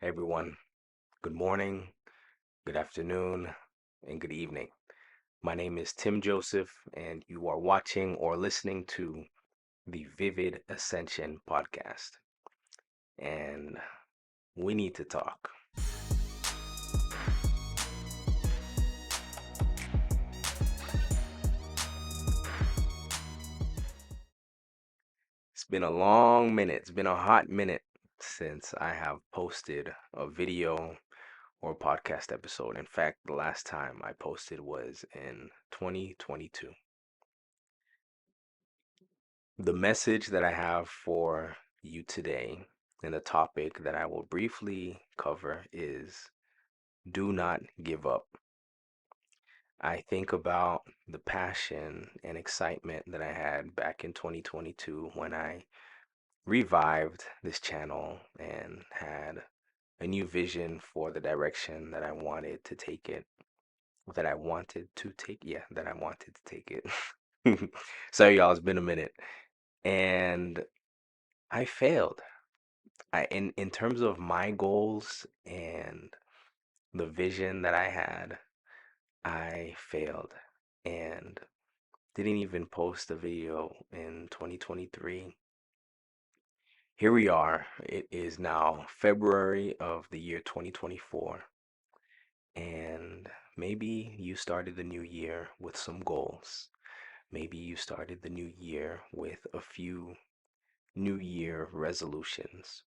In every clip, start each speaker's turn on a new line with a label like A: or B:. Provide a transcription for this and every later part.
A: Hey everyone, good morning, good afternoon, and good evening. My name is Tim Joseph, and you are watching or listening to the Vivid Ascension Podcast. And we need to talk. It's been a long minute, it's been a hot minute since I have posted a video or podcast episode. In fact, the last time I posted was in 2022. The message that I have for you today and the topic that I will briefly cover is do not give up. I think about the passion and excitement that I had back in 2022 when I revived this channel and had a new vision for the direction that I wanted to take it. That I wanted to take it. Sorry, y'all, it's been a minute. And I failed. In terms of my goals and the vision that I had, I failed and didn't even post a video in 2023. Here we are. It is now February of the year 2024, and maybe you started the new year with some goals. Maybe you started the new year with a few New Year resolutions.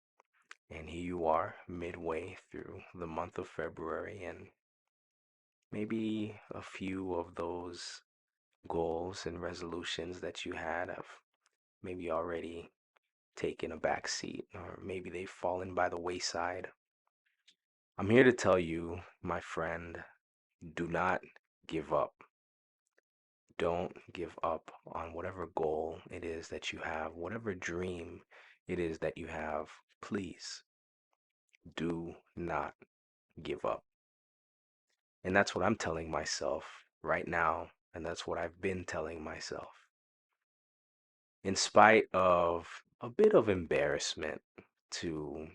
A: And here you are, midway through the month of February, and maybe a few of those goals and resolutions that you had have maybe already taken a back seat, or maybe they've fallen by the wayside. I'm here to tell you, my friend, do not give up. Don't give up on whatever goal it is that you have, whatever dream it is that you have. Please do not give up. And that's what I'm telling myself right now. And that's what I've been telling myself. In spite of a bit of embarrassment to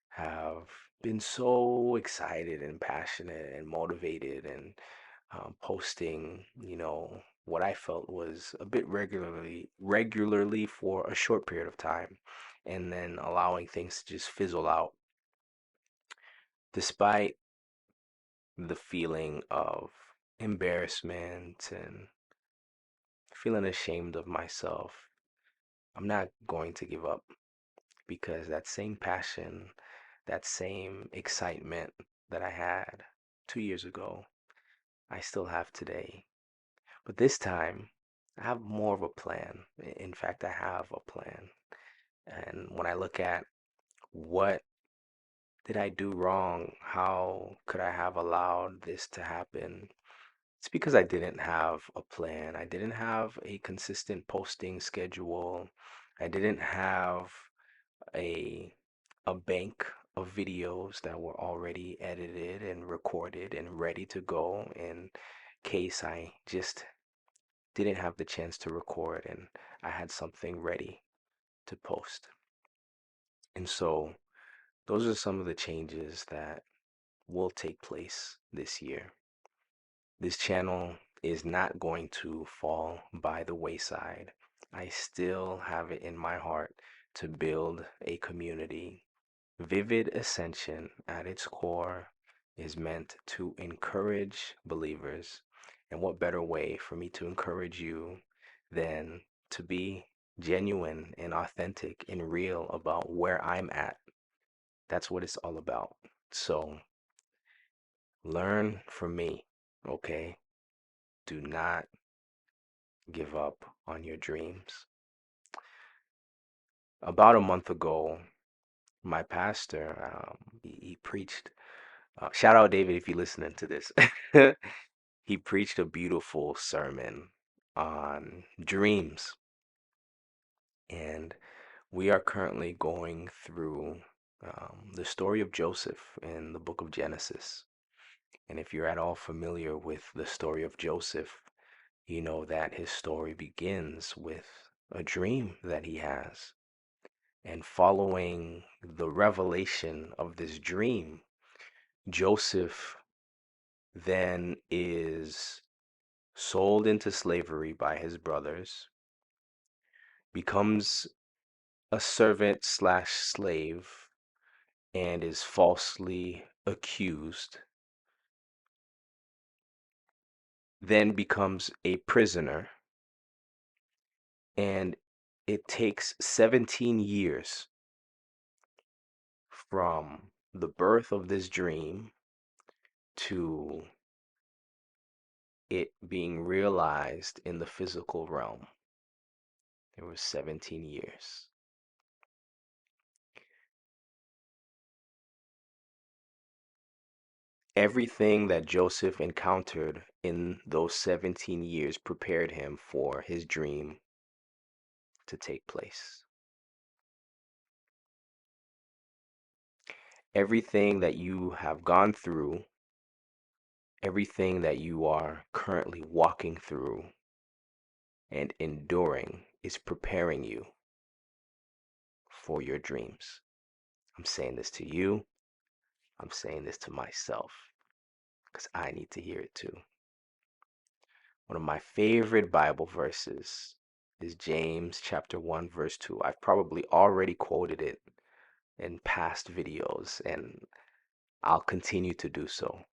A: have been so excited and passionate and motivated and posting, what I felt was a bit regularly for a short period of time, and then allowing things to just fizzle out, despite the feeling of embarrassment and feeling ashamed of myself. I'm not going to give up because that same passion, that same excitement that I had 2 years ago, I still have today. But this time, I have more of a plan. In fact, I have a plan. And when I look at what did I do wrong, how could I have allowed this to happen? It's because I didn't have a plan. I didn't have a consistent posting schedule. I didn't have a a bank of videos that were already edited and recorded and ready to go in case I just didn't have the chance to record and I had something ready to post. And so those are some of the changes that will take place this year. This channel is not going to fall by the wayside. I still have it in my heart to build a community. Vivid Ascension at its core is meant to encourage believers. And what better way for me to encourage you than to be genuine and authentic and real about where I'm at? That's what it's all about. So learn from me, okay? Do not give up on your dreams. About a month ago, my pastor, he preached. Shout out David if you're listening to this. He preached a beautiful sermon on dreams, and we are currently going through the story of Joseph in the book of Genesis. And if you're at all familiar with the story of Joseph, you know that his story begins with a dream that he has. And following the revelation of this dream, Joseph then is sold into slavery by his brothers, becomes a servant slash slave, and is falsely accused, then becomes a prisoner, and it takes 17 years from the birth of this dream to it being realized in the physical realm. There was 17 years. Everything that Joseph encountered in those 17 years prepared him for his dream to take place. Everything that you have gone through, everything that you are currently walking through and enduring is preparing you for your dreams. I'm saying this to you. I'm saying this to myself because I need to hear it too. One of my favorite Bible verses is James chapter 1 verse 2. I've probably already quoted it in past videos and I'll continue to do so.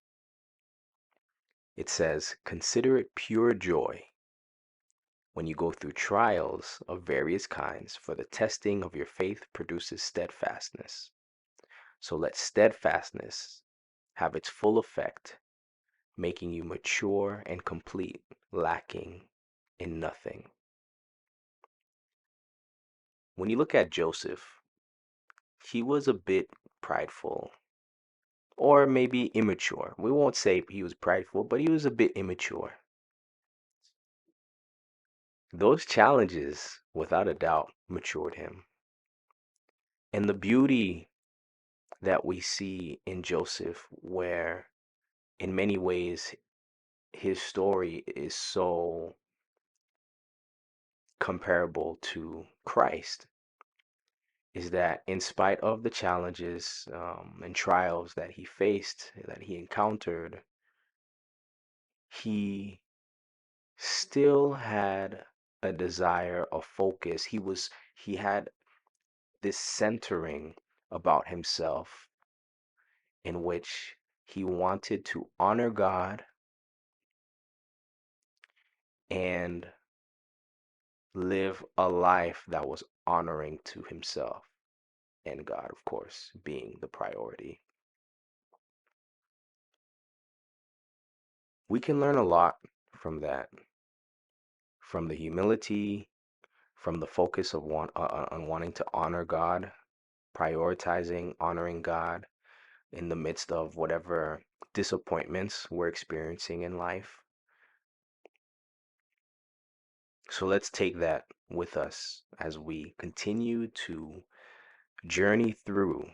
A: It says, "Consider it pure joy when you go through trials of various kinds, for the testing of your faith produces steadfastness. So let steadfastness have its full effect, making you mature and complete, lacking in nothing." When you look at Joseph, he was a bit prideful or maybe immature. We won't say he was prideful, but he was a bit immature. Those challenges, without a doubt, matured him. And the beauty that we see in Joseph, where in many ways his story is so comparable to Christ, is that in spite of the challenges and trials that he faced, that he encountered, he still had a desire, a focus. He had this centering about himself in which he wanted to honor God and live a life that was honoring to himself and God, of course, being the priority. We can learn a lot from that, from the humility, from the focus of on wanting to honor God, prioritizing honoring God in the midst of whatever disappointments we're experiencing in life. So let's take that with us as we continue to journey through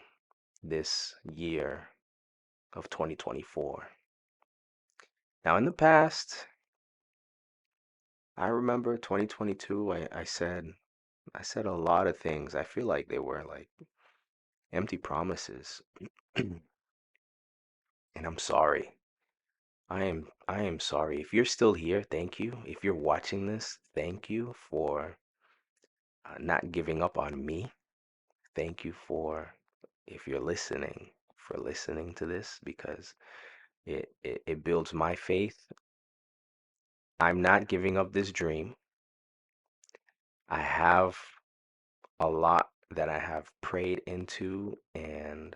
A: this year of 2024. Now, in the past, I remember 2022, I said a lot of things. I feel like they were like empty promises. And I'm sorry. I am sorry. If you're still here, thank you. If you're watching this, thank you for not giving up on me. Thank you for, if you're listening, for listening to this because it builds my faith. I'm not giving up this dream. I have a lot that I have prayed into and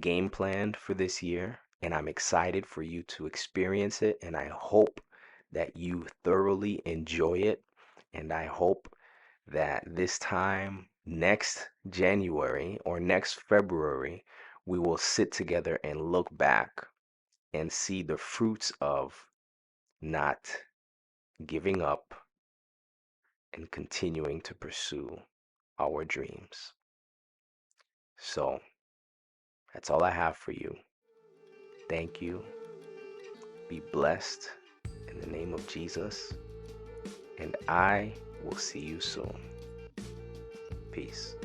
A: game planned for this year, and I'm excited for you to experience it. And I hope that you thoroughly enjoy it. And I hope that this time next January or next February, we will sit together and look back and see the fruits of not giving up and continuing to pursue our dreams. So that's all I have for you. Thank you. Be blessed in the name of Jesus. And I will see you soon. Peace.